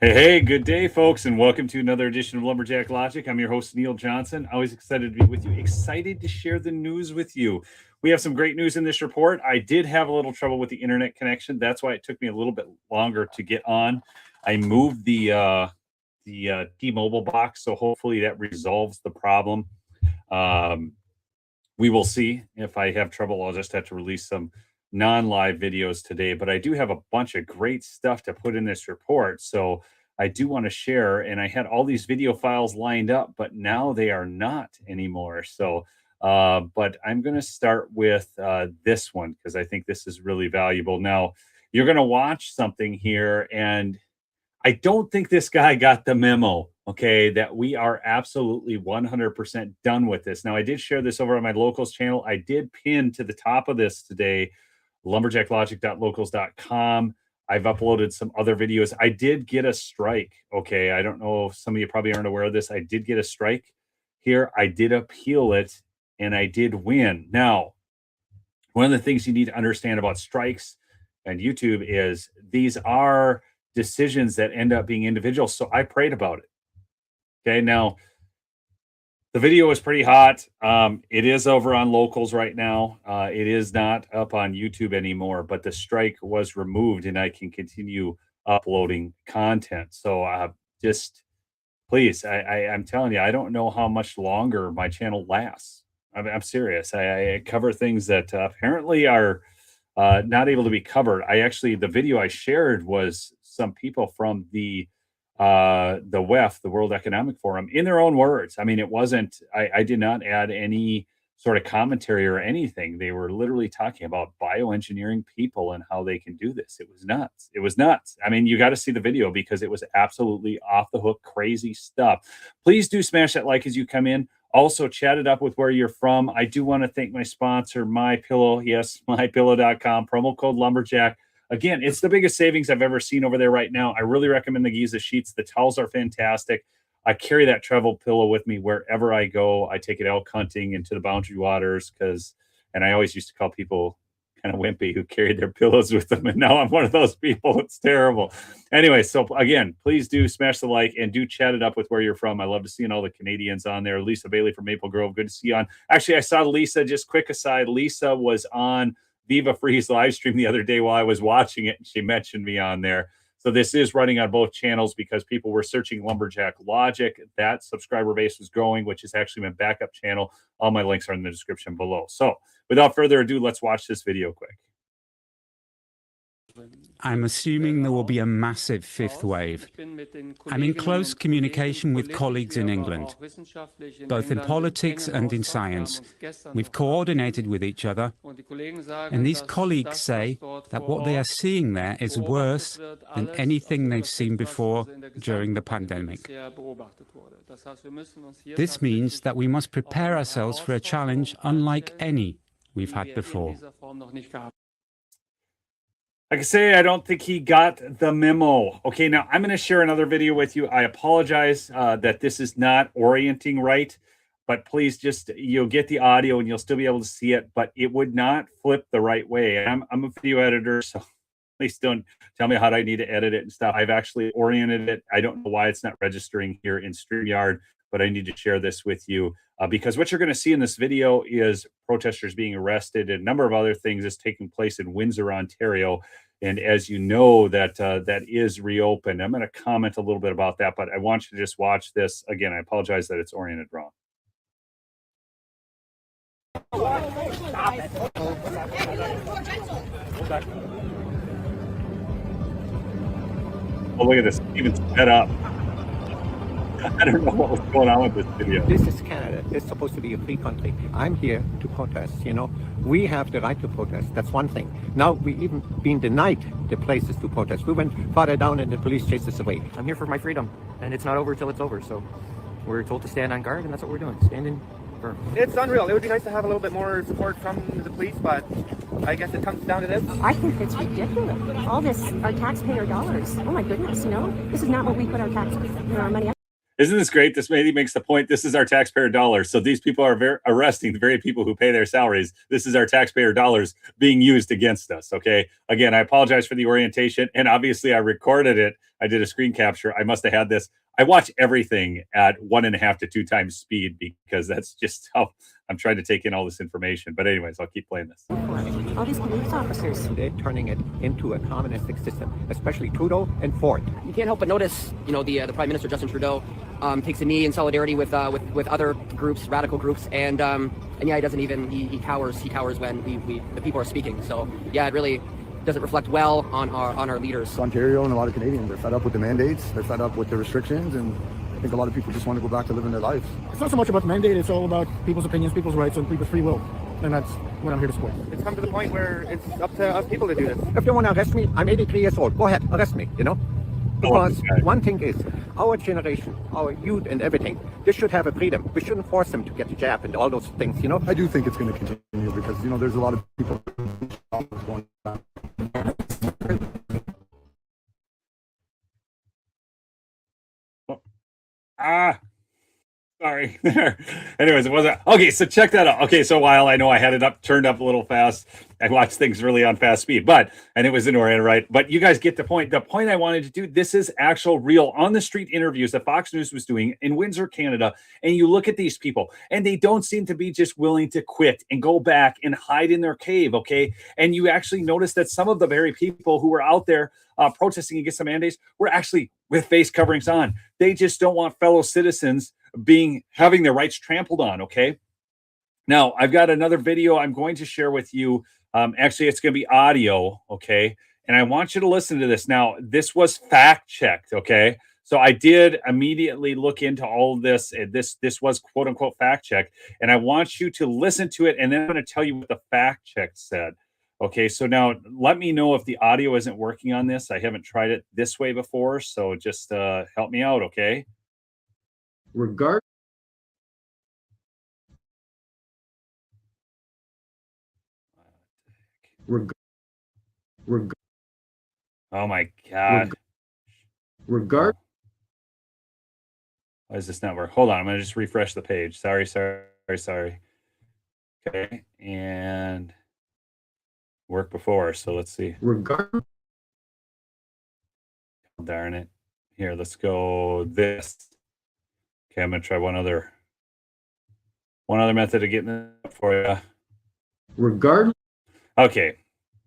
Hey, good day, folks, and welcome to another edition of Lumberjack Logic. I'm your host, Neil Johnson. Always excited to be with you, excited to share the news with you. We have some great news in this report. I did have a little trouble with the internet connection. That's why it took me a little bit longer to get on. I moved the T-Mobile box, so hopefully that resolves the problem. We will see. If I have trouble, I'll just have to release some non-live videos today, but I do have a bunch of great stuff to put in this report. So I do want to share, and I had all these video files lined up, but now they are not anymore. So, but I'm going to start with this one because I think this is really valuable. Now, you're going to watch something here, and I don't think this guy got the memo, okay, that we are absolutely 100% done with this. Now, I did share this over on my locals channel. I did pin to the top of this today, lumberjacklogic.locals.com. I've uploaded some other videos. I did get a strike, okay? I don't know if some of you probably aren't aware of this. I did get a strike here. I did appeal it, and I did win. Now, one of the things you need to understand about strikes and YouTube is these are decisions that end up being individual. So I prayed about it. Okay. Now, the video is pretty hot. It is over on locals right now. It is not up on YouTube anymore, but the strike was removed and I can continue uploading content. So just please, I'm telling you, I don't know how much longer my channel lasts. I'm serious. I cover things that apparently are not able to be covered. The video I shared was some people from the WEF, the World Economic Forum, in their own words. I mean, it wasn't. I did not add any sort of commentary or anything. They were literally talking about bioengineering people and how they can do this. It was nuts. It was nuts. I mean, you got to see the video because it was absolutely off the hook, crazy stuff. Please do smash that like as you come in. Also, chat it up with where you're from. I do want to thank my sponsor, MyPillow. Yes, mypillow.com, promo code Lumberjack. Again, it's the biggest savings I've ever seen over there right now. I really recommend the Giza sheets. The towels are fantastic. I carry that travel pillow with me wherever I go. I take it elk hunting into the Boundary Waters and I always used to call people kind of wimpy who carried their pillows with them. And now I'm one of those people. It's terrible. Anyway, so again, please do smash the like and do chat it up with where you're from. I love to see all the Canadians on there. Lisa Bailey from Maple Grove. Good to see you on. Actually, I saw Lisa, just quick aside. Lisa was on Viva Free's live stream the other day while I was watching it, and she mentioned me on there. So this is running on both channels because people were searching Lumberjack Logic. That subscriber base was growing, which is actually my backup channel. All my links are in the description below. So without further ado, let's watch this video quick. I'm assuming there will be a massive fifth wave. I'm in close communication with colleagues in England, both in politics and in science. We've coordinated with each other, and these colleagues say that what they are seeing there is worse than anything they've seen before during the pandemic. This means that we must prepare ourselves for a challenge unlike any we've had before. Like I say, I don't think he got the memo. Okay, now I'm going to share another video with you. I apologize that this is not orienting right, but please you'll get the audio and you'll still be able to see it, but it would not flip the right way. I'm a video editor, so please don't tell me how I need to edit it and stuff. I've actually oriented it. I don't know why it's not registering here in StreamYard, but I need to share this with you because what you're going to see in this video is protesters being arrested and a number of other things is taking place in Windsor, Ontario. And as you know, that is reopened. I'm going to comment a little bit about that, but I want you to just watch this. Again, I apologize that it's oriented wrong. Oh, look at this. Even sped up. I don't know what was going on with this video. This is Canada. It's supposed to be a free country. I'm here to protest, We have the right to protest. That's one thing. Now, we even been denied the places to protest. We went farther down and the police chased us away. I'm here for my freedom, and it's not over till it's over. So we're told to stand on guard, and that's what we're doing. Standing firm. It's unreal. It would be nice to have a little bit more support from the police, but I guess it comes down to this. I think it's ridiculous. All this, our taxpayer dollars. Oh my goodness, This is not what we put our money up. Isn't this great? This lady makes the point. This is our taxpayer dollars. So these people are arresting the very people who pay their salaries. This is our taxpayer dollars being used against us. Okay. Again, I apologize for the orientation. And obviously, I recorded it. I did a screen capture. I must have had this. I watch everything at 1.5 to 2 times speed because that's just how I'm trying to take in all this information. But anyways, I'll keep playing this. All these police officers, they're turning it into a communistic system, especially Trudeau and Ford. You can't help but notice, you know, the Prime Minister Justin Trudeau takes a knee in solidarity with other groups, radical groups, and yeah, he doesn't even he cowers when the people are speaking. So yeah, it really doesn't reflect well on our leaders. Ontario and a lot of Canadians are fed up with the mandates. They're fed up with the restrictions, and I think a lot of people just want to go back to living their lives. It's not so much about the mandate, it's all about people's opinions, people's rights, and people's free will. And that's what I'm here to support. It's come to the point where it's up to us people to do this. If they want to arrest me, I'm 83 years old. Go ahead, arrest me, you know? Because one thing is, our generation, our youth and everything, they should have a freedom. We shouldn't force them to get the jab and all those things, you know? I do think it's going to continue because, you know, there's a lot of people going back. Sorry. There. Anyways, it wasn't okay. So check that out. Okay, so while I know I had it turned up a little fast, I watched things really on fast speed, and it was in order, right? But you guys get the point. The point I wanted to do, this is actual real on the street interviews that Fox News was doing in Windsor, Canada. And you look at these people and they don't seem to be just willing to quit and go back and hide in their cave. Okay. And you actually notice that some of the very people who were out there protesting against the mandates were actually with face coverings on. They just don't want fellow citizens having their rights trampled on. Okay. Now I've got another video I'm going to share with you. Actually, it's going to be audio. Okay. And I want you to listen to this. Now, this was fact checked. Okay. So I did immediately look into all of this. This was quote unquote fact check. And I want you to listen to it. And then I'm going to tell you what the fact check said. Okay. So now let me know if the audio isn't working on this. I haven't tried it this way before. So just help me out. Okay. Oh my God. Why does this not work? Hold on. I'm going to just refresh the page. Sorry. Okay. And worked before. So let's see. Darn it. Here, let's go this. Okay, I'm going to try one other method of getting it for you. Okay,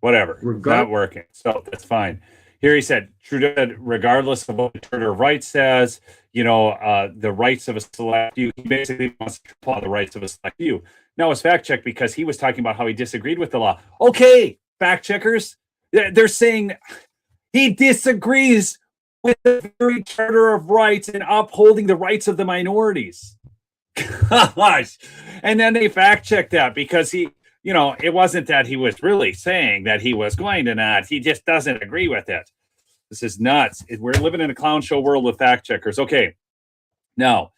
whatever. Not working. So that's fine. Here he said, Trudeau, regardless of what the Charter of Rights says, you know, the rights of a select few, he basically wants to apply the rights of a select few. Now it's fact checked because he was talking about how he disagreed with the law. Okay, fact checkers, they're saying he disagrees with the very Charter of Rights and upholding the rights of the minorities. Gosh. And then they fact checked that because he, you know, it wasn't that he was really saying that he was going to not. He just doesn't agree with it. This is nuts. We're living in a clown show world with fact checkers. Okay. Now,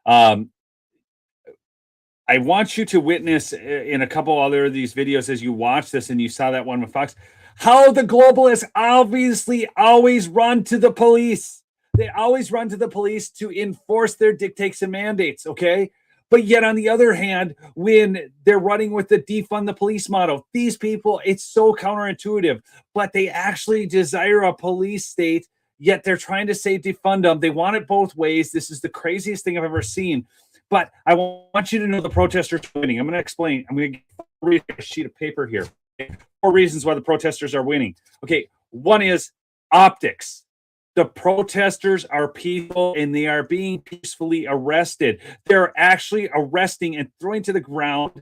I want you to witness in a couple other of these videos as you watch this and you saw that one with Fox, how the globalists obviously always run to the police. They always run to the police to enforce their dictates and mandates, okay? But yet, on the other hand, when they're running with the defund the police model, these people, it's so counterintuitive, but they actually desire a police state, yet they're trying to say defund them. They want it both ways. This is the craziest thing I've ever seen. But I want you to know the protesters are winning. I'm going to explain. I'm going to read a sheet of paper here. 4 reasons why the protesters are winning. Okay, one is optics. The protesters are peaceful and they are being peacefully arrested. They're actually arresting and throwing to the ground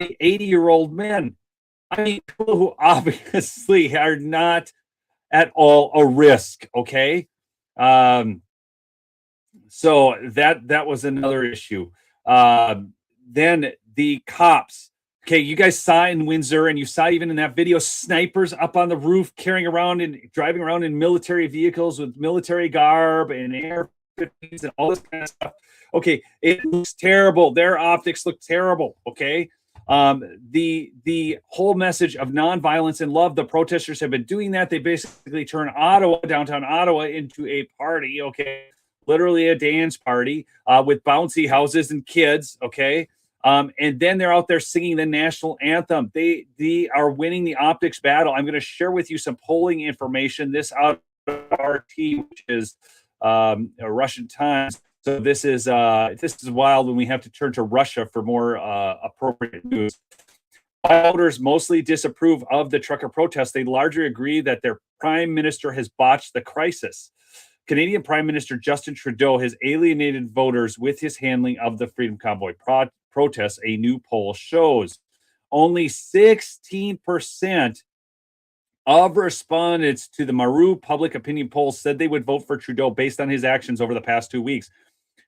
80-year-old men. I mean, people who obviously are not at all a risk, okay? So that was another issue. Then the cops. Okay, you guys saw in Windsor, and you saw even in that video, snipers up on the roof carrying around and driving around in military vehicles with military garb and AR-15s and all this kind of stuff. Okay, it looks terrible. Their optics look terrible, okay? The whole message of nonviolence and love, the protesters have been doing that. They basically turn Ottawa, downtown Ottawa, into a party, okay? literally a dance party with bouncy houses and kids, okay? And then they're out there singing the national anthem. They are winning the optics battle. I'm going to share with you some polling information. This out of RT, which is a Russian Times. So this is wild when we have to turn to Russia for more appropriate news. Voters mostly disapprove of the trucker protest. They largely agree that their prime minister has botched the crisis. Canadian Prime Minister Justin Trudeau has alienated voters with his handling of the Freedom Convoy protests, a new poll shows. Only 16% of respondents to the Maru public opinion poll said they would vote for Trudeau based on his actions over the past 2 weeks,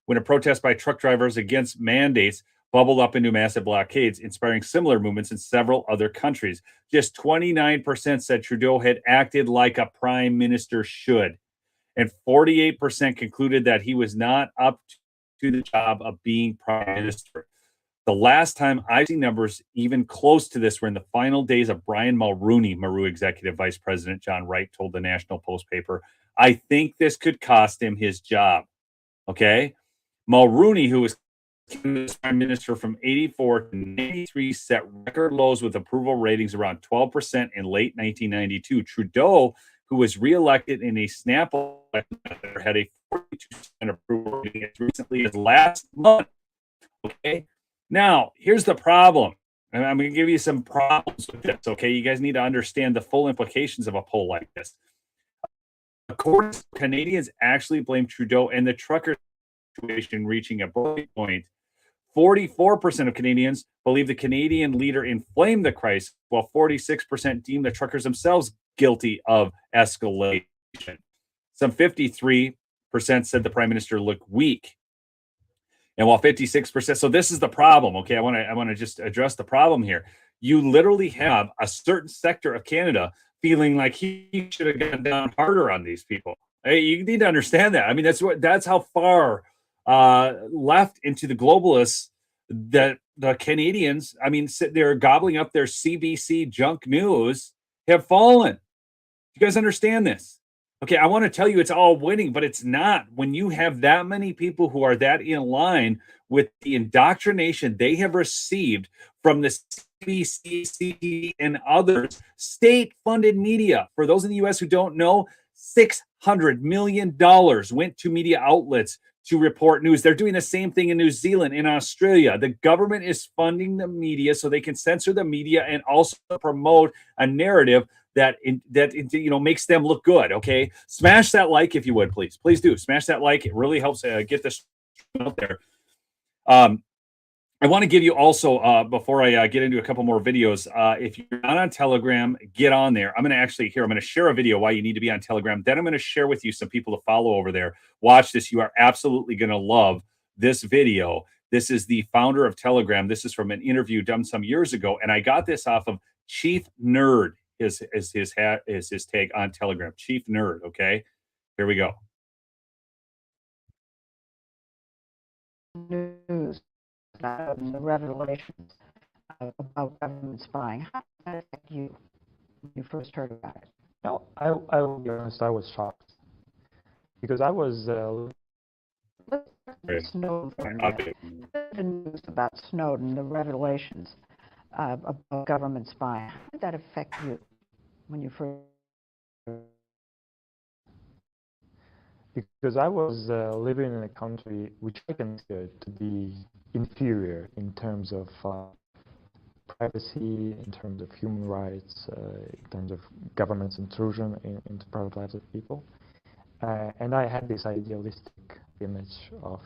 when a protest by truck drivers against mandates bubbled up into massive blockades, inspiring similar movements in several other countries. Just 29% said Trudeau had acted like a prime minister should, and 48% concluded that he was not up to the job of being prime minister. The last time I've seen numbers even close to this were in the final days of Brian Mulroney, Maru Executive Vice President John Wright told the National Post paper. I think this could cost him his job. Okay? Mulroney, who was prime minister from 84 to 93, set record lows with approval ratings around 12% in late 1992. Trudeau, who was reelected in a snap election, had a 42% approval rating as recently as last month. Okay? Now, here's the problem. And I'm going to give you some problems with this, okay? You guys need to understand the full implications of a poll like this. Of course, Canadians actually blame Trudeau and the trucker situation reaching a breaking point. 44% of Canadians believe the Canadian leader inflamed the crisis, while 46% deem the truckers themselves guilty of escalation. Some 53% said the Prime Minister looked weak. And while 56%, so this is the problem, okay? I want to just address the problem here. You literally have a certain sector of Canada feeling like he should have gone down harder on these people. Hey, you need to understand that. I mean, that's how far left into the globalists that the Canadians, I mean, they're gobbling up their CBC junk news, have fallen. You guys understand this? Okay, I want to tell you it's all winning, but it's not. When you have that many people who are that in line with the indoctrination they have received from the CBC, CTV, and others, state-funded media. For those in the U.S. who don't know, $600 million went to media outlets to report news. They're doing the same thing in New Zealand, in Australia. The government is funding the media so they can censor the media and also promote a narrative that makes them look good. Okay, smash that like if you would, please do smash that like. It really helps get this out there. I want to give you also before I get into a couple more videos. If you're not on Telegram, get on there. I'm going to share a video why you need to be on Telegram. Then I'm going to share with you some people to follow over there. Watch this. You are absolutely going to love this video. This is the founder of Telegram. This is from an interview done some years ago, and I got this off of Chief Nerd. Is his tag on Telegram. Chief Nerd. Okay, here we go. News about the revelations about government spying. How did that affect you when you first heard about it? No, I will be honest. I was shocked because I was. Let's start with Snowden for a minute. The news about Snowden, the revelations about government spying. How did that affect you when you first? Because I was living in a country which I consider to be inferior in terms of privacy, in terms of human rights, in terms of government's intrusion into private lives of people. And I had this idealistic image of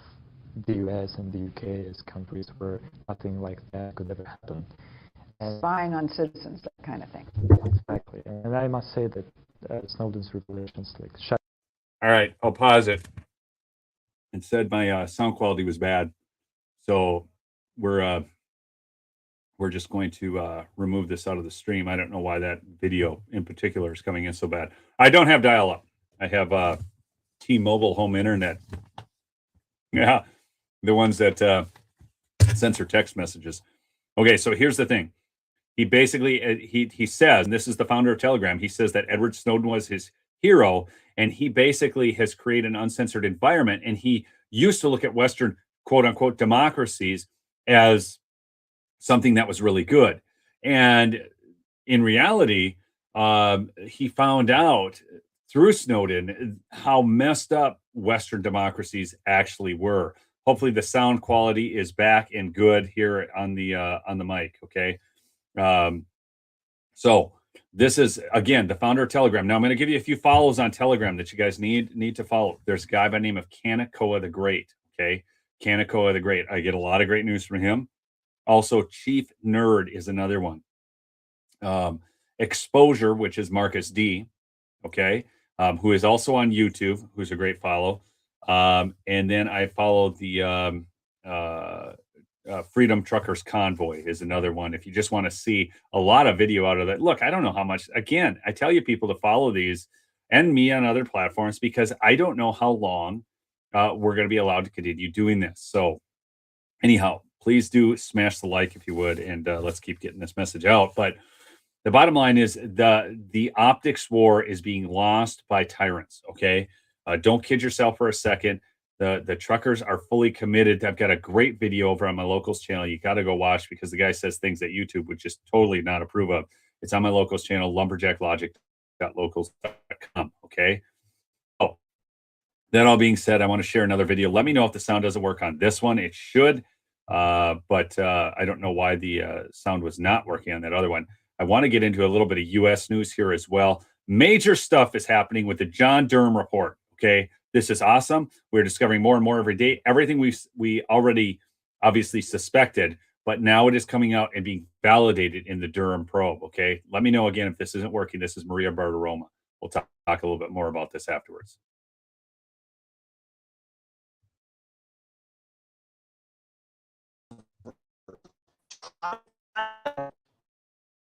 the US and the UK as countries where nothing like that could ever happen. And spying on citizens, that kind of thing. Exactly. And I must say that Snowden's revelations shut. All right, I'll pause it. It said my sound quality was bad, so we're just going to remove this out of the stream. I don't know why that video in particular is coming in so bad. I don't have dial-up. I have T-Mobile home internet. Yeah, the ones that censor text messages. Okay, so here's the thing. He basically he says, and this is the founder of Telegram. He says that Edward Snowden was his hero, and he basically has created an uncensored environment. And he used to look at Western quote unquote democracies as something that was really good. And in reality, he found out through Snowden how messed up Western democracies actually were. Hopefully the sound quality is back and good here on the mic. Okay. So this is, again, the founder of Telegram. Now I'm going to give you a few follows on Telegram that you guys need to follow. There's a guy by the name of Kanikoa the Great. Okay. Kanikoa the Great. I get a lot of great news from him. Also, Chief Nerd is another one. Exposure, which is Marcus D. Okay. Who is also on YouTube, who's a great follow. And then I followed the Freedom Truckers Convoy is another one. If you just want to see a lot of video out of that. Look, I don't know how much. Again, I tell you people to follow these and me on other platforms because I don't know how long we're going to be allowed to continue doing this. So anyhow, please do smash the like if you would, and let's keep getting this message out. But the bottom line is the optics war is being lost by tyrants. Okay, don't kid yourself for a second. The truckers are fully committed. I've got a great video over on my locals channel. You got to go watch because the guy says things that YouTube would just totally not approve of. It's on my locals channel, lumberjacklogic.locals.com. Okay. Oh, that all being said, I want to share another video. Let me know if the sound doesn't work on this one. It should, but I don't know why the sound was not working on that other one. I want to get into a little bit of U.S. news here as well. Major stuff is happening with the John Durham report. Okay, this is awesome. We're discovering more and more every day. Everything we already obviously suspected, but now it is coming out and being validated in the Durham probe. Okay, let me know again if this isn't working. This is Maria Bartiromo. We'll talk a little bit more about this afterwards.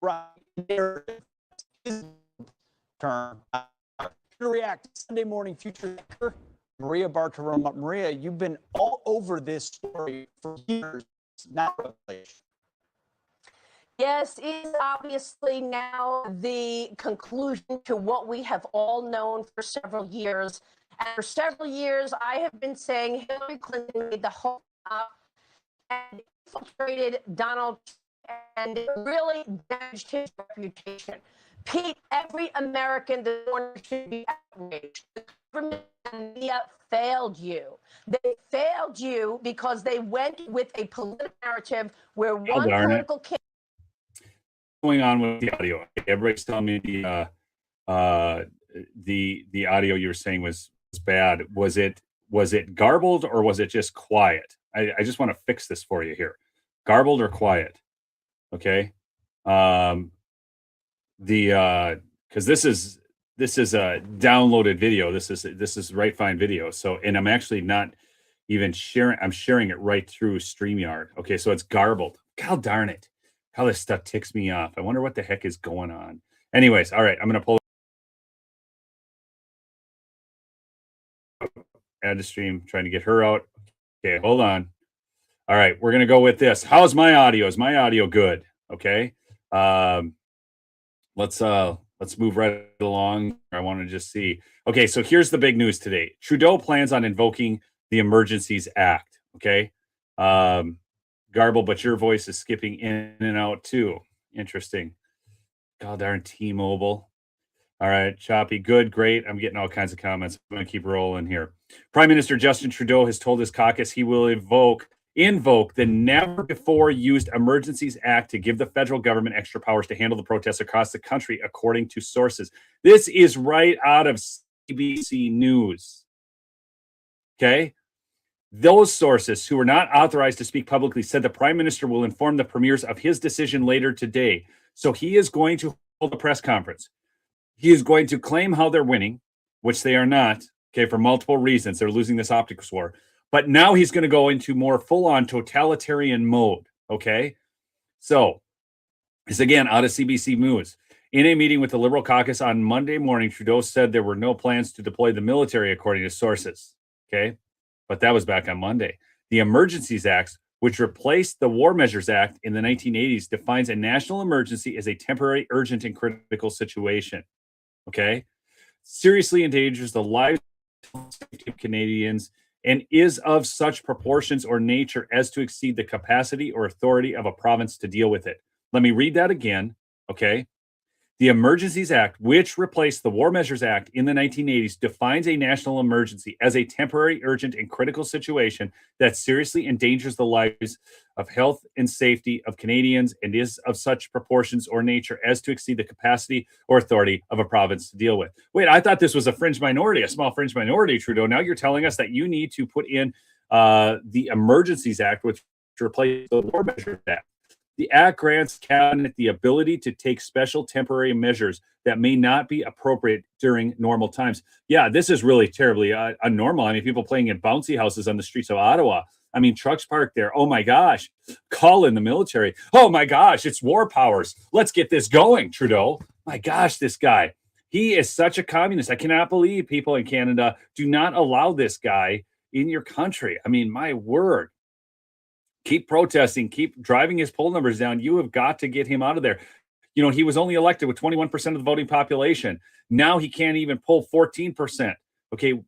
Right there. Term. React Sunday Morning Future Anchor, Maria Bartiromo. Maria, you've been all over this story for years, not revelation. Yes, it is obviously now the conclusion to what we have all known for several years. And for several years, I have been saying Hillary Clinton made the whole up and infiltrated Donald Trump and really damaged his reputation. Pete, every American this morning should be outraged. The government and media failed you. They failed you because they went with a political narrative where one political candidate. What's going on with the audio? Everybody's telling me the audio you were saying was bad. Was it garbled or was it just quiet? I just want to fix this for you here. Garbled or quiet? Okay. Because this is a downloaded video. This is right fine video. So, and I'm actually not even sharing. I'm sharing it right through StreamYard. Okay, so it's garbled. God darn it! How this stuff ticks me off. I wonder what the heck is going on. Anyways, all right, I'm gonna pull add to stream. Trying to get her out. Okay, hold on. All right, we're gonna go with this. How's my audio? Is my audio good? Okay. Let's move right along. I want to just see. Okay, so here's the big news today. Trudeau plans on invoking the Emergencies Act. Okay. Garble, but your voice is skipping in and out too. Interesting. God darn T-Mobile. All right, choppy. Good, great. I'm getting all kinds of comments. I'm going to keep rolling here. Prime Minister Justin Trudeau has told his caucus he will invoke the never before used Emergencies Act to give the federal government extra powers to handle the protests across the country, according to sources. This is right out of CBC News. Okay. Those sources who were not authorized to speak publicly said the prime minister will inform the premiers of his decision later today. So he is going to hold a press conference. He is going to claim how they're winning, which they are not. Okay. For multiple reasons. They're losing this optics war. But now he's going to go into more full-on totalitarian mode, okay? So, this again out of CBC News. In a meeting with the Liberal caucus on Monday morning, Trudeau said there were no plans to deploy the military, according to sources, okay? But that was back on Monday. The Emergencies Act, which replaced the War Measures Act in the 1980s, defines a national emergency as a temporary, urgent, and critical situation, okay? seriously endangers the lives and safety of Canadians and is of such proportions or nature as to exceed the capacity or authority of a province to deal with it. Let me read that again, okay? The Emergencies Act, which replaced the War Measures Act in the 1980s, defines a national emergency as a temporary, urgent, and critical situation that seriously endangers the lives of health and safety of Canadians and is of such proportions or nature as to exceed the capacity or authority of a province to deal with. Wait, I thought this was a fringe minority, a small fringe minority, Trudeau. Now you're telling us that you need to put in the Emergencies Act, which replaced the War Measures Act. The Act grants Cabinet the ability to take special temporary measures that may not be appropriate during normal times. Yeah, this is really terribly unnormal. I mean, people playing in bouncy houses on the streets of Ottawa. I mean, trucks parked there. Oh my gosh. Call in the military. Oh my gosh, it's war powers. Let's get this going, Trudeau. My gosh, this guy. He is such a communist. I cannot believe people in Canada do not allow this guy in your country. I mean, my word. Keep protesting, keep driving his poll numbers down. You have got to get him out of there. You know, he was only elected with 21% of the voting population. Now he can't even pull 14%. Okay.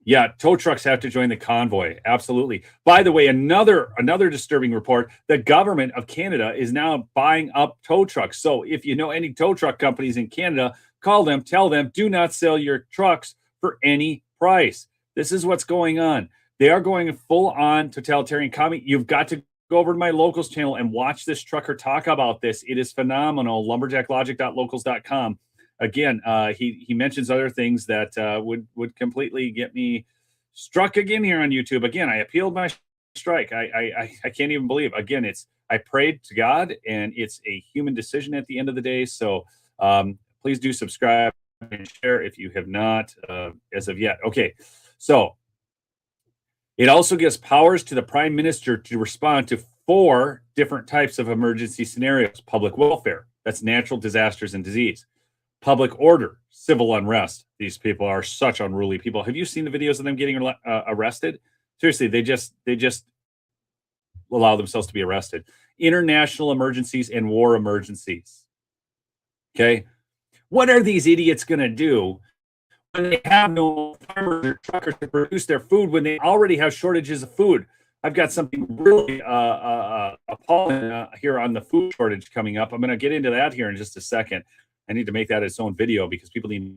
Yeah, tow trucks have to join the convoy. Absolutely. By the way, another disturbing report, the government of Canada is now buying up tow trucks. So if you know any tow truck companies in Canada, call them, tell them, do not sell your trucks for any price. This is what's going on. They are going full on totalitarian commie. You've got to go over to my locals channel and watch this trucker talk about this. It is phenomenal. Lumberjacklogic.locals.com. Again, he mentions other things that would completely get me struck again here on YouTube. Again, I appealed my strike. I can't even believe. Again, I prayed to God, and it's a human decision at the end of the day. So please do subscribe and share if you have not as of yet. Okay, so it also gives powers to the Prime Minister to respond to 4 different types of emergency scenarios. Public welfare, that's natural disasters and disease. Public order, civil unrest. These people are such unruly people. Have you seen the videos of them getting arrested? Seriously, they just allow themselves to be arrested. International emergencies and war emergencies. Okay? What are these idiots going to do when they have no farmers or truckers to produce their food, when they already have shortages of food? I've got something really appalling here on the food shortage coming up. I'm going to get into that here in just a second. I need to make that its own video because people need to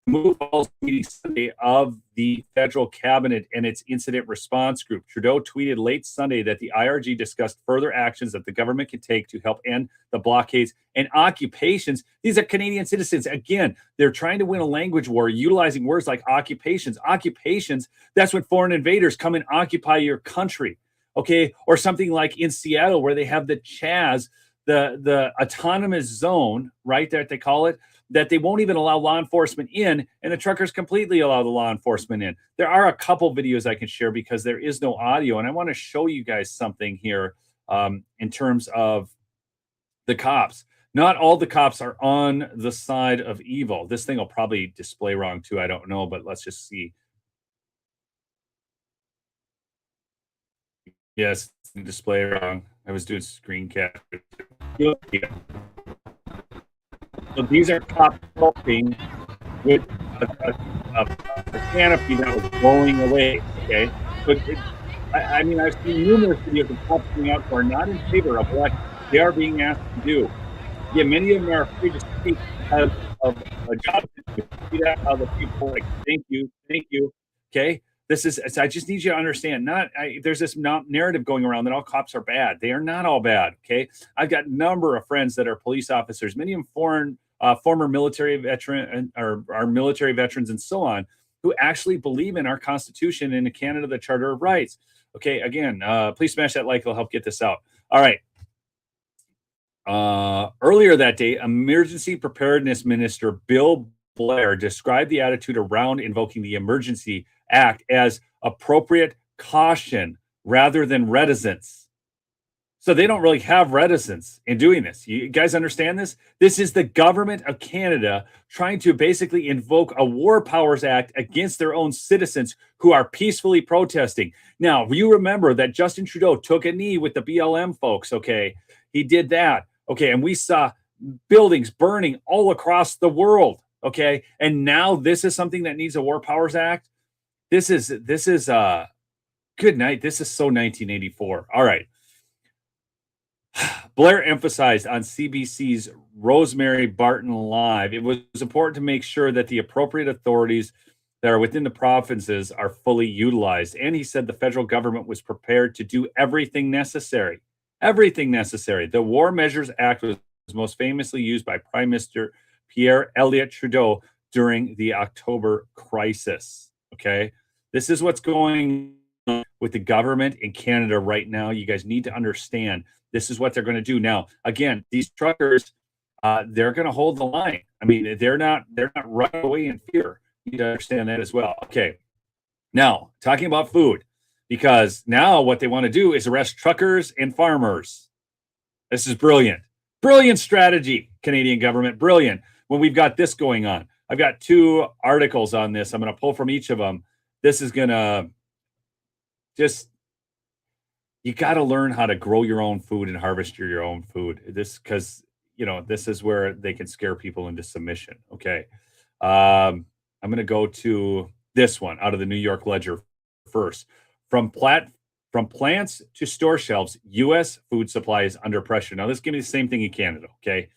move all meeting Sunday of the federal cabinet and its incident response group. Trudeau tweeted late Sunday that the IRG discussed further actions that the government can take to help end the blockades and occupations. These are Canadian citizens. Again, they're trying to win a language war utilizing words like occupations. Occupations, that's when foreign invaders come and occupy your country. Okay, or something like in Seattle where they have the CHAZ, the autonomous zone, right, that they call it, that they won't even allow law enforcement in, and the truckers completely allow the law enforcement in. There are a couple videos I can share because there is no audio, and I want to show you guys something here in terms of the cops. Not all the cops are on the side of evil. This thing will probably display wrong too. I don't know, but let's just see. Yes, display wrong. I was doing screen capture. So these are cops helping with a canopy that was blowing away. Okay, but I mean, I've seen numerous videos of cops coming out who are not in favor of what they are being asked to do. Yeah, many of them are free to speak of a job. See that how the people are like, thank you. Okay. I just need you to understand, there's this narrative going around that all cops are bad. They are not all bad, okay? I've got a number of friends that are police officers, many of them former military veteran or are military veterans and so on, who actually believe in our Constitution and in Canada, the Charter of Rights. Okay, again, please smash that like, it'll help get this out. All right. Earlier that day, Emergency Preparedness Minister Bill Blair described the attitude around invoking the Emergency Act as appropriate caution rather than reticence. So they don't really have reticence in doing this. You guys understand this? This is the government of Canada trying to basically invoke a War Powers Act against their own citizens who are peacefully protesting. Now, you remember that Justin Trudeau took a knee with the BLM folks, okay? He did that. Okay, and we saw buildings burning all across the world. Okay. And now this is something that needs a War Powers Act. This is good night. This is so 1984. All right. Blair emphasized on CBC's Rosemary Barton Live, it was important to make sure that the appropriate authorities that are within the provinces are fully utilized. And he said the federal government was prepared to do everything necessary. Everything necessary. The War Measures Act was most famously used by Prime Minister Pierre Elliott Trudeau during the October crisis. Okay. This is what's going on with the government in Canada right now. You guys need to understand this is what they're going to do. Now, again, these truckers, they're going to hold the line. I mean, they're not running away in fear. You need to understand that as well. Okay. Now, talking about food, because now what they want to do is arrest truckers and farmers. This is brilliant. Brilliant strategy, Canadian government. Brilliant. When we've got this going on. I've got 2 articles on this. I'm going to pull from each of them. This is going to you got to learn how to grow your own food and harvest your own food. This, because, this is where they can scare people into submission. Okay. I'm going to go to this one out of the New York Ledger first. From plants to store shelves, U.S. food supply is under pressure. Now, this gives me the same thing in Canada. Okay.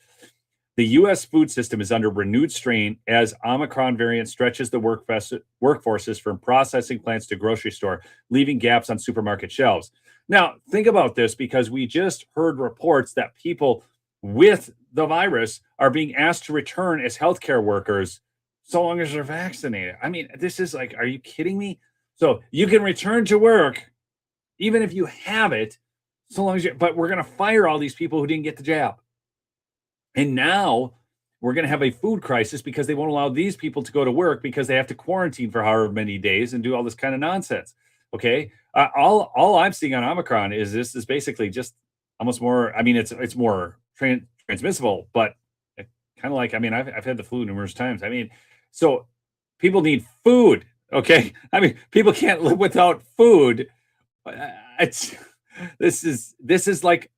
The U.S. food system is under renewed strain as Omicron variant stretches the workforces from processing plants to grocery store, leaving gaps on supermarket shelves. Now, think about this, because we just heard reports that people with the virus are being asked to return as healthcare workers so long as they're vaccinated. I mean, this is like, are you kidding me? So you can return to work even if you have it, so long as but we're going to fire all these people who didn't get the jab. And now we're going to have a food crisis because they won't allow these people to go to work because they have to quarantine for however many days and do all this kind of nonsense. Okay. All I'm seeing on Omicron is this is basically just almost more, I mean, it's more transmissible, but kind of like, I mean, I've had the flu numerous times. I mean, so people need food. Okay. I mean, people can't live without food. This is like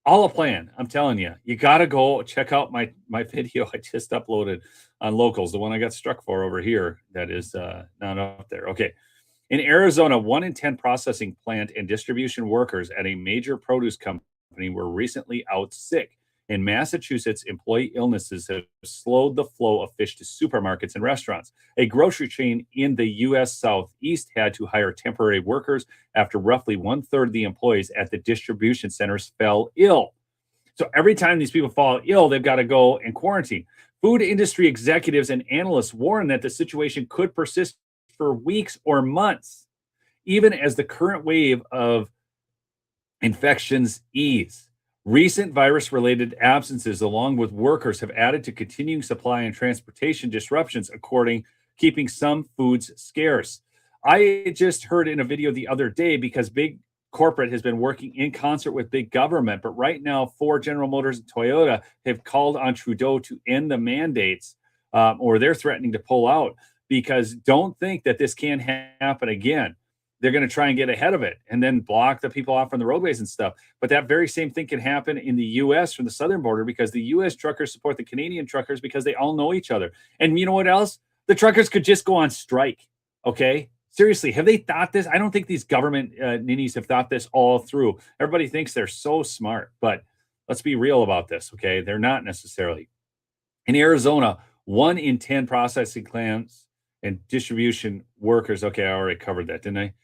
all a plan. I'm telling you, you got to go check out my video I just uploaded on Locals, the one I got struck for over here. That is not up there. Okay. In Arizona, 1 in 10 processing plant and distribution workers at a major produce company were recently out sick. In Massachusetts, employee illnesses have slowed the flow of fish to supermarkets and restaurants. A grocery chain in the U.S. Southeast had to hire temporary workers after roughly 1/3 of the employees at the distribution centers fell ill. So every time these people fall ill, they've got to go and quarantine. Food industry executives and analysts warn that the situation could persist for weeks or months, even as the current wave of infections ease. Recent virus-related absences, along with workers, have added to continuing supply and transportation disruptions, keeping some foods scarce. I just heard in a video the other day, because big corporate has been working in concert with big government, but right now Ford, General Motors, and Toyota have called on Trudeau to end the mandates, or they're threatening to pull out, because don't think that this can happen again. They're going to try and get ahead of it and then block the people off on the roadways and stuff. But that very same thing can happen in the U.S. from the southern border, because the U.S. truckers support the Canadian truckers because they all know each other. And you know what else? The truckers could just go on strike. Okay. Seriously, have they thought this? I don't think these government ninnies have thought this all through. Everybody thinks they're so smart, but let's be real about this. Okay. They're not necessarily. In Arizona, 1 in 10 processing plants and distribution workers. Okay. I already covered that, didn't I?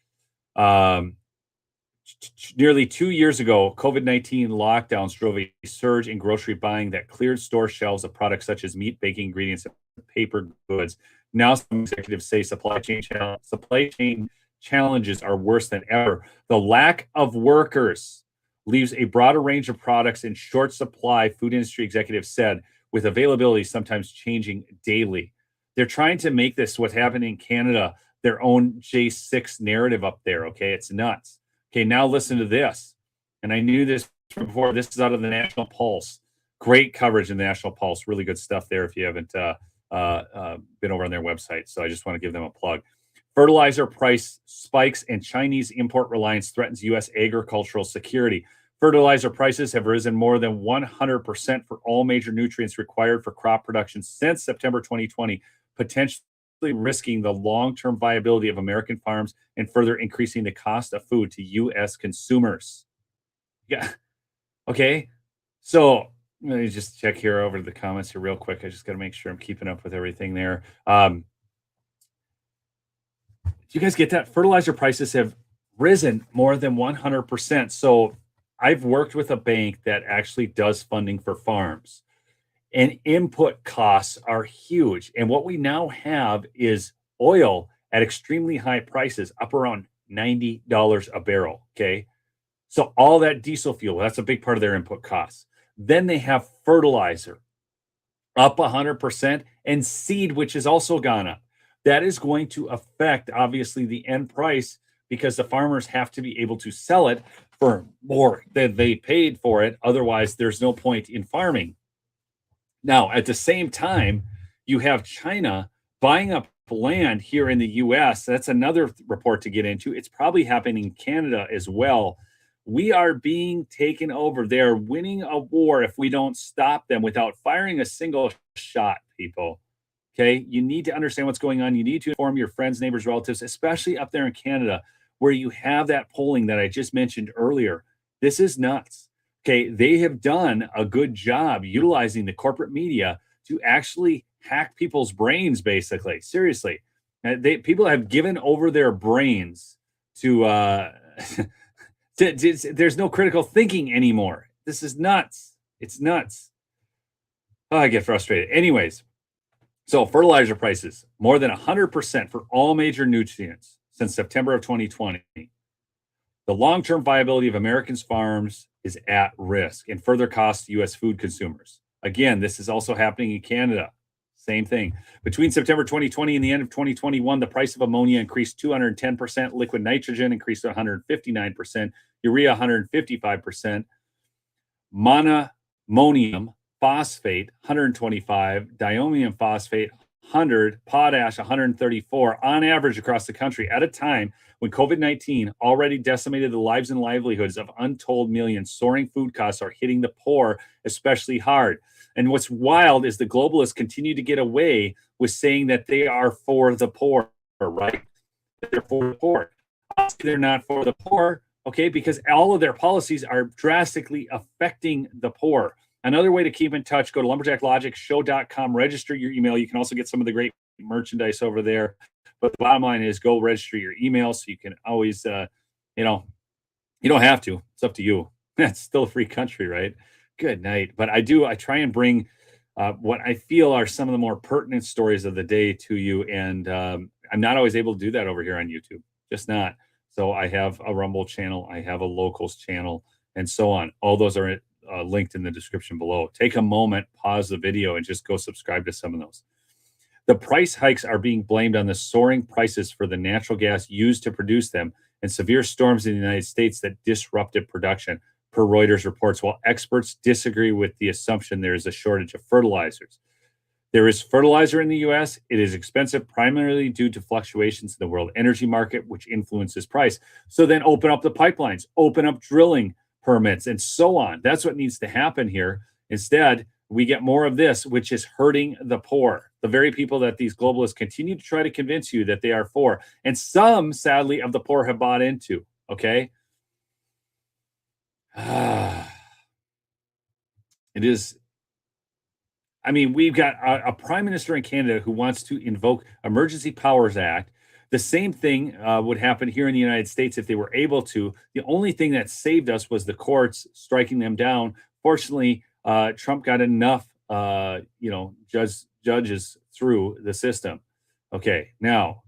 Nearly 2 years ago, COVID-19 lockdowns drove a surge in grocery buying that cleared store shelves of products such as meat, baking ingredients, and paper goods. Now, some executives say supply chain challenges are worse than ever. The lack of workers leaves a broader range of products in short supply, food industry executives said, with availability sometimes changing daily. They're trying to make this, what's happening in Canada, their own J6 narrative up there. Okay. It's nuts. Okay. Now listen to this. And I knew this before. This is out of the National Pulse. Great coverage in the National Pulse. Really good stuff there if you haven't been over on their website. So I just want to give them a plug. Fertilizer price spikes and Chinese import reliance threatens U.S. agricultural security. Fertilizer prices have risen more than 100% for all major nutrients required for crop production since September 2020, potentially risking the long-term viability of American farms and further increasing the cost of food to U.S. consumers. Yeah. Okay. So let me just check here over the comments here real quick. I just got to make sure I'm keeping up with everything there. Do you guys get that? Fertilizer prices have risen more than 100%. So I've worked with a bank that actually does funding for farms, and input costs are huge. And what we now have is oil at extremely high prices, up around $90 a barrel. Okay. So all that diesel fuel, that's a big part of their input costs. Then they have fertilizer up 100%, and seed, which has also gone up. That is going to affect, obviously, the end price, because the farmers have to be able to sell it for more than they paid for it. Otherwise, there's no point in farming. Now, at the same time, you have China buying up land here in the U.S. That's another report to get into. It's probably happening in Canada as well. We are being taken over. They are winning a war if we don't stop them without firing a single shot, people. Okay? You need to understand what's going on. You need to inform your friends, neighbors, relatives, especially up there in Canada, where you have that polling that I just mentioned earlier. This is nuts. Okay? They have done a good job utilizing the corporate media to actually hack people's brains, basically. Seriously. People have given over their brains to... There's no critical thinking anymore. This is nuts. It's nuts. Oh, I get frustrated. Anyways, so fertilizer prices, more than 100% for all major nutrients since September of 2020. The long-term viability of Americans' farms is at risk and further costs U.S. food consumers. Again, this is also happening in Canada. Same thing. Between September 2020 and the end of 2021, the price of ammonia increased 210%, liquid nitrogen increased 159%, urea 155%, monoammonium phosphate 125, diammonium phosphate 100, potash 134 on average across the country at a time when COVID-19 already decimated the lives and livelihoods of untold millions. Soaring food costs are hitting the poor especially hard. And what's wild is the globalists continue to get away with saying that they are for the poor, right? They're for the poor. They're not for the poor, okay? Because all of their policies are drastically affecting the poor. Another way to keep in touch, go to lumberjacklogicshow.com, register your email. You can also get some of the great merchandise over there. But the bottom line is go register your email so you can always, you don't have to. It's up to you. It's still a free country, right? Good night. But I try and bring what I feel are some of the more pertinent stories of the day to you. And I'm not always able to do that over here on YouTube. Just not. So I have a Rumble channel. I have a Locals channel and so on. All those are linked in the description below. Take a moment, pause the video, and just go subscribe to some of those. The price hikes are being blamed on the soaring prices for the natural gas used to produce them and severe storms in the United States that disrupted production, per Reuters reports, while experts disagree with the assumption there is a shortage of fertilizers. There is fertilizer in the U.S. It is expensive primarily due to fluctuations in the world energy market, which influences price. So then open up the pipelines, open up drilling permits, and so on. That's what needs to happen here. Instead, we get more of this, which is hurting the poor, the very people that these globalists continue to try to convince you that they are for. And some, sadly, of the poor have bought into, okay? It is. I mean, we've got a prime minister in Canada who wants to invoke Emergency Powers Act. The same thing would happen here in the United States if they were able to. The only thing that saved us was the courts striking them down. Fortunately, Trump got enough, judges through the system. Okay, now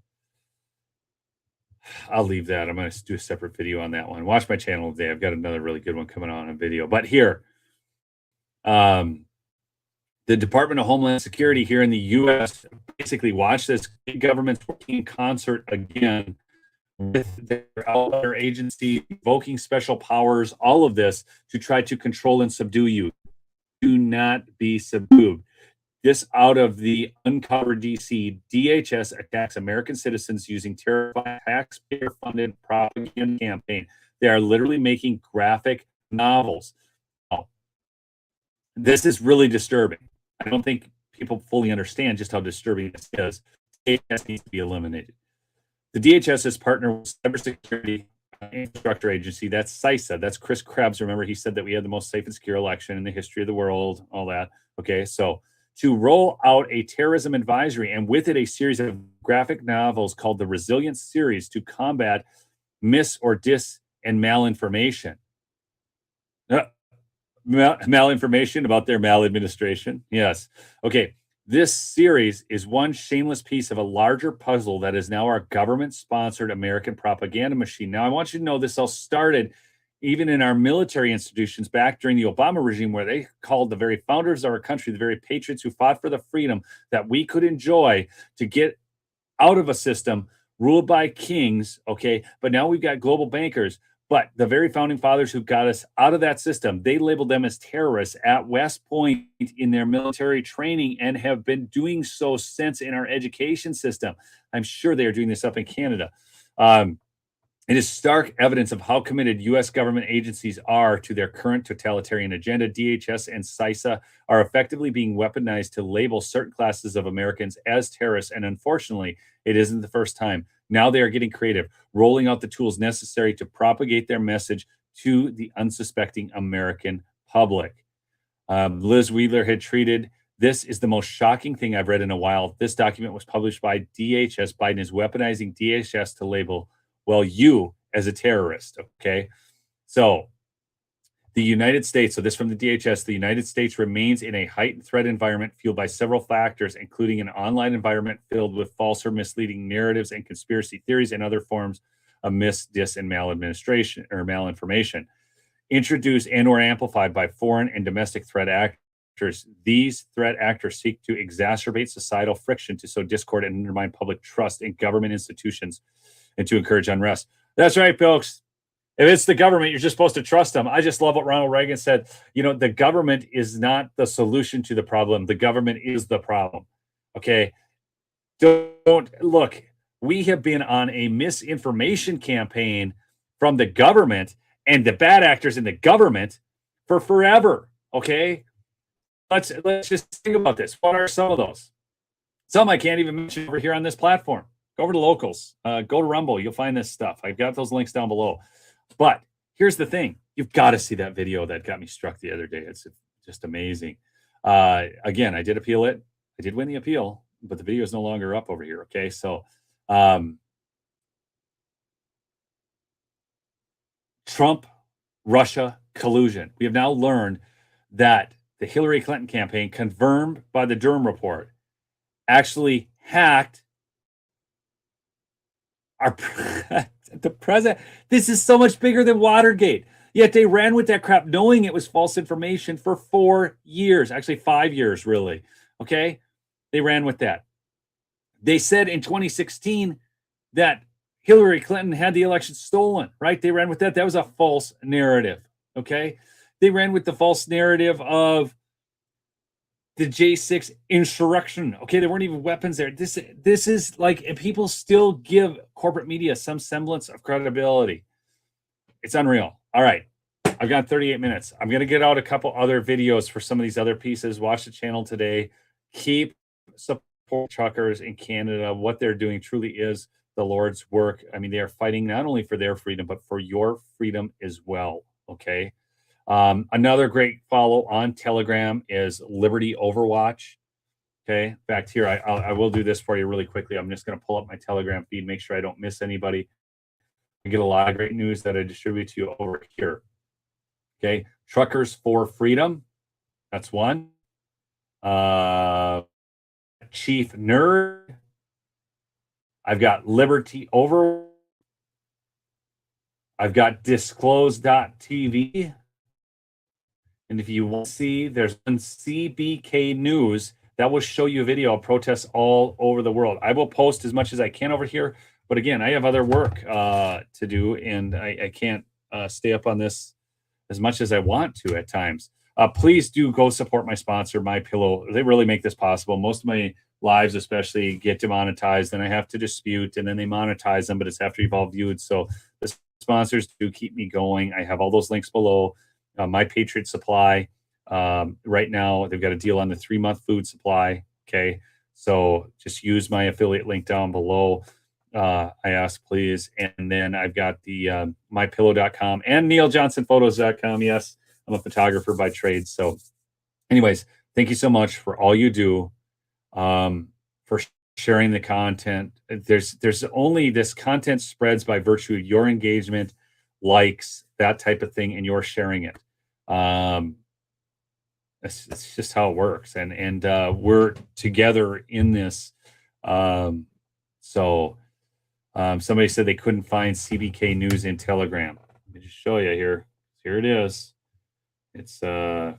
I'll leave that. I'm going to do a separate video on that one. Watch my channel today. I've got another really good one coming on video. But here, the Department of Homeland Security here in the U.S. basically watch this. Government's working in concert again with their agency, invoking special powers, all of this to try to control and subdue you. Do not be subdued. This out of the Uncover DC, DHS attacks American citizens using terrifying taxpayer-funded propaganda campaign. They are literally making graphic novels. Oh, this is really disturbing. I don't think people fully understand just how disturbing this is. DHS needs to be eliminated. The DHS is partner with Cybersecurity Infrastructure Agency. That's CISA. That's Chris Krebs. Remember, he said that we had the most safe and secure election in the history of the world, all that. Okay, so to roll out a terrorism advisory and with it a series of graphic novels called the Resilience Series to combat mis or dis and malinformation. Malinformation about their maladministration. Yes. Okay. This series is one shameless piece of a larger puzzle that is now our government-sponsored American propaganda machine. Now, I want you to know this all started even in our military institutions back during the Obama regime, where they called the very founders of our country, the very patriots who fought for the freedom that we could enjoy, to get out of a system ruled by kings, okay? But now we've got global bankers. But the very founding fathers who got us out of that system, they labeled them as terrorists at West Point in their military training and have been doing so since in our education system. I'm sure they are doing this up in Canada. It is stark evidence of how committed U.S. government agencies are to their current totalitarian agenda. DHS and CISA are effectively being weaponized to label certain classes of Americans as terrorists. And unfortunately, it isn't the first time. Now they are getting creative, rolling out the tools necessary to propagate their message to the unsuspecting American public. Liz Wheeler had tweeted, "This is the most shocking thing I've read in a while. This document was published by DHS. Biden is weaponizing DHS to label, well, you as a terrorist." Okay. So the United States, so this from the DHS, the United States remains in a heightened threat environment fueled by several factors, including an online environment filled with false or misleading narratives and conspiracy theories and other forms of mis, dis, and maladministration or malinformation, introduced and or amplified by foreign and domestic threat actors. These threat actors seek to exacerbate societal friction to sow discord and undermine public trust in government institutions and to encourage unrest. That's right, folks. If it's the government, you're just supposed to trust them. I just love what Ronald Reagan said. You know, the government is not the solution to the problem. The government is the problem. Okay. Don't look. We have been on a misinformation campaign from the government and the bad actors in the government for forever. Okay. Let's just think about this. What are some of those? Some I can't even mention over here on this platform. Go over to Locals. Go to Rumble. You'll find this stuff. I've got those links down below. But here's the thing. You've got to see that video that got me struck the other day. It's just amazing. Again, I did appeal it. I did win the appeal, but the video is no longer up over here. Okay. So Trump, Russia collusion. We have now learned that the Hillary Clinton campaign, confirmed by the Durham report, actually hacked our the president. This is so much bigger than Watergate. Yet they ran with that crap knowing it was false information for 4 years, actually 5 years, really. Okay. They ran with that. They said in 2016 that Hillary Clinton had the election stolen, right? They ran with that. That was a false narrative. Okay. They ran with the false narrative of the J6 insurrection. Okay, there weren't even weapons there. This is like, and people still give corporate media some semblance of credibility. It's unreal. All right, I've got 38 minutes. I'm going to get out a couple other videos for some of these other pieces. Watch the channel today. Keep support truckers in Canada. What they're doing truly is the Lord's work. I mean, they are fighting not only for their freedom, but for your freedom as well. Okay. Another great follow on Telegram is Liberty Overwatch. Okay. In fact, here, I will do this for you really quickly. I'm just going to pull up my Telegram feed, make sure I don't miss anybody. I get a lot of great news that I distribute to you over here. Okay. Truckers for Freedom. That's one. Chief Nerd. I've got Liberty Over. I've got Disclose.tv. And if you want to see, there's one CBK News that will show you a video of protests all over the world. I will post as much as I can over here. But again, I have other work to do, and I can't stay up on this as much as I want to at times. Please do go support my sponsor, MyPillow. They really make this possible. Most of my lives especially get demonetized, and I have to dispute, and then they monetize them, but it's after you've all viewed. So the sponsors do keep me going. I have all those links below. My Patriot Supply. Right now, they've got a deal on the 3-month food supply. Okay, so just use my affiliate link down below. I ask, please. And then I've got the mypillow.com and neiljohnsonphotos.com. Yes, I'm a photographer by trade. So, anyways, thank you so much for all you do, for sharing the content. There's only this content spreads by virtue of your engagement, likes, that type of thing, and you're sharing it. It's just how it works, and we're together in this. Somebody said they couldn't find CBK News in Telegram. Let me just show you here. Here it is. It's there.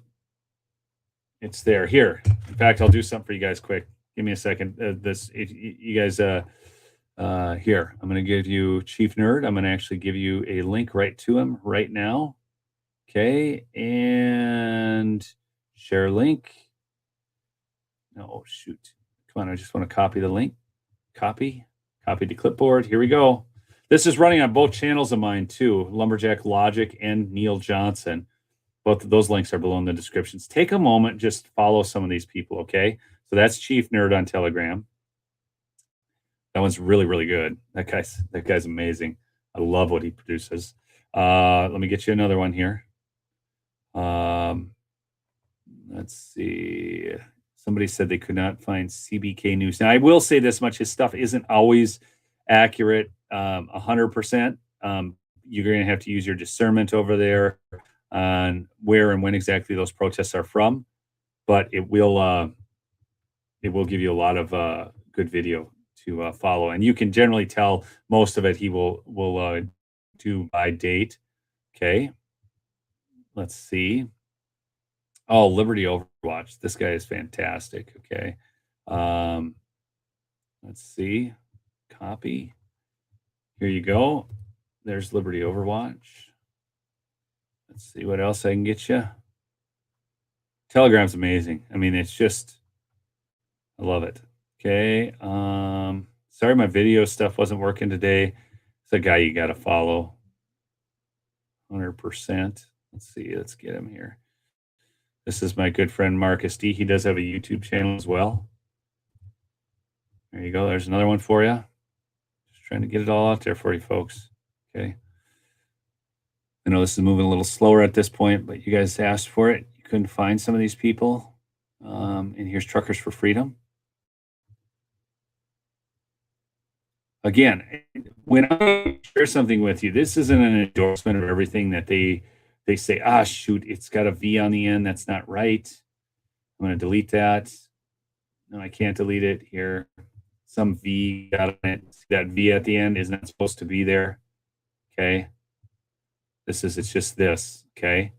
Here. In fact, I'll do something for you guys quick. Give me a second. You guys, here. I'm going to give you Chief Nerd. I'm going to actually give you a link right to him right now. Okay, and share link. No, shoot. Come on, I just want to copy the link. Copy to clipboard. Here we go. This is running on both channels of mine too, Lumberjack Logic and Neil Johnson. Both of those links are below in the descriptions. Take a moment, just follow some of these people, okay? So that's Chief Nerd on Telegram. That one's really, really good. That guy's amazing. I love what he produces. Let me get you another one here. Let's see. Somebody said they could not find CBK News. Now, I will say this much. His stuff isn't always accurate 100%. You're going to have to use your discernment over there on where and when exactly those protests are from. But it will give you a lot of good video to follow. And you can generally tell most of it he will do by date. Okay. Let's see. Oh, Liberty Overwatch. This guy is fantastic. Okay. Let's see. Copy. Here you go. There's Liberty Overwatch. Let's see what else I can get you. Telegram's amazing. I mean, it's just, I love it. Okay. Sorry my video stuff wasn't working today. It's a guy you got to follow. 100%. Let's see. Let's get him here. This is my good friend Marcus D. He does have a YouTube channel as well. There you go. There's another one for you. Just trying to get it all out there for you folks. Okay. I know this is moving a little slower at this point, but you guys asked for it. You couldn't find some of these people. And here's Truckers for Freedom. Again, when I share something with you, this isn't an endorsement of everything that they say, shoot, it's got a V on the end. That's not right. I'm going to delete that. No, I can't delete it here. Some V got on it. That V at the end is not supposed to be there. Okay. It's just this. Okay.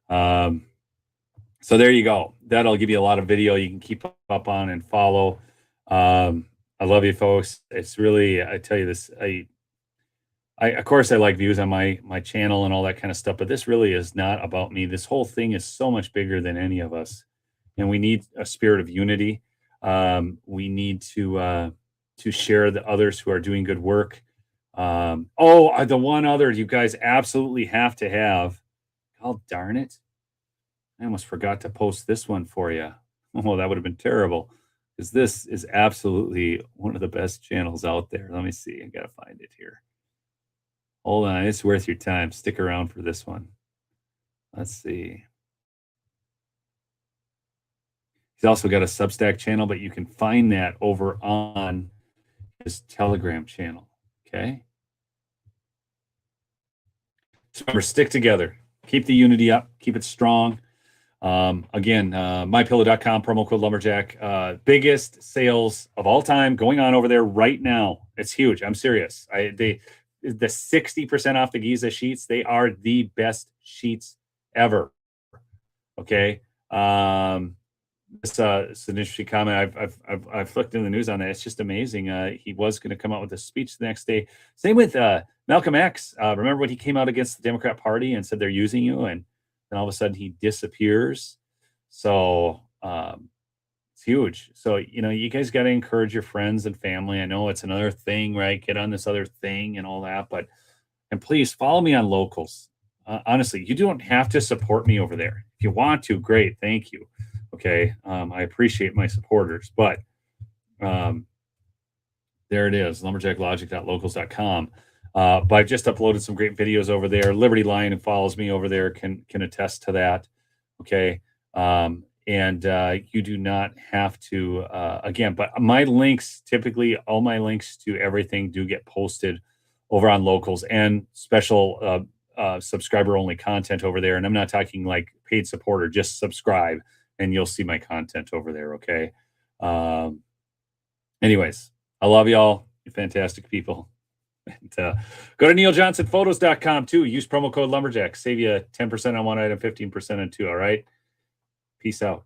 So there you go. That'll give you a lot of video you can keep up on and follow. I love you folks. It's really, I tell you this, I of course I like views on my channel and all that kind of stuff, but this really is not about me. This whole thing is so much bigger than any of us, and we need a spirit of unity. We need to share the others who are doing good work. The one other you guys absolutely have to have. Oh, darn it. I almost forgot to post this one for you. Oh, that would have been terrible, because this is absolutely one of the best channels out there. Let me see. I got to find it here. Hold on. It's worth your time. Stick around for this one. Let's see. He's also got a Substack channel, but you can find that over on his Telegram channel. Okay. So remember, stick together. Keep the unity up. Keep it strong. Again, mypillow.com, promo code Lumberjack. Biggest sales of all time going on over there right now. It's huge. I'm serious. The 60% off the Giza sheets, they are the best sheets ever. Okay. It's an interesting comment. I've flicked in the news on that. It's just amazing. He was going to come out with a speech the next day. Same with Malcolm X. Remember when he came out against the Democrat Party and said they're using you, and then all of a sudden he disappears. So it's huge. So, you guys got to encourage your friends and family. I know it's another thing, right? Get on this other thing and all that, and please follow me on Locals. honestly, you don't have to support me over there. If you want to, great, thank you. Okay, I appreciate my supporters, but there it is, lumberjacklogic.locals.com. But I've just uploaded some great videos over there. Liberty Lion, who follows me over there, can attest to that. Okay, and you do not have to again. But my links, typically, all my links to everything do get posted over on Locals and special subscriber only content over there. And I'm not talking like paid supporter, just subscribe and you'll see my content over there. Okay. Anyways, I love y'all. You're fantastic people. And, go to neiljohnsonphotos.com too. Use promo code lumberjack. Save you 10% on one item, 15% on two. All right. Peace out.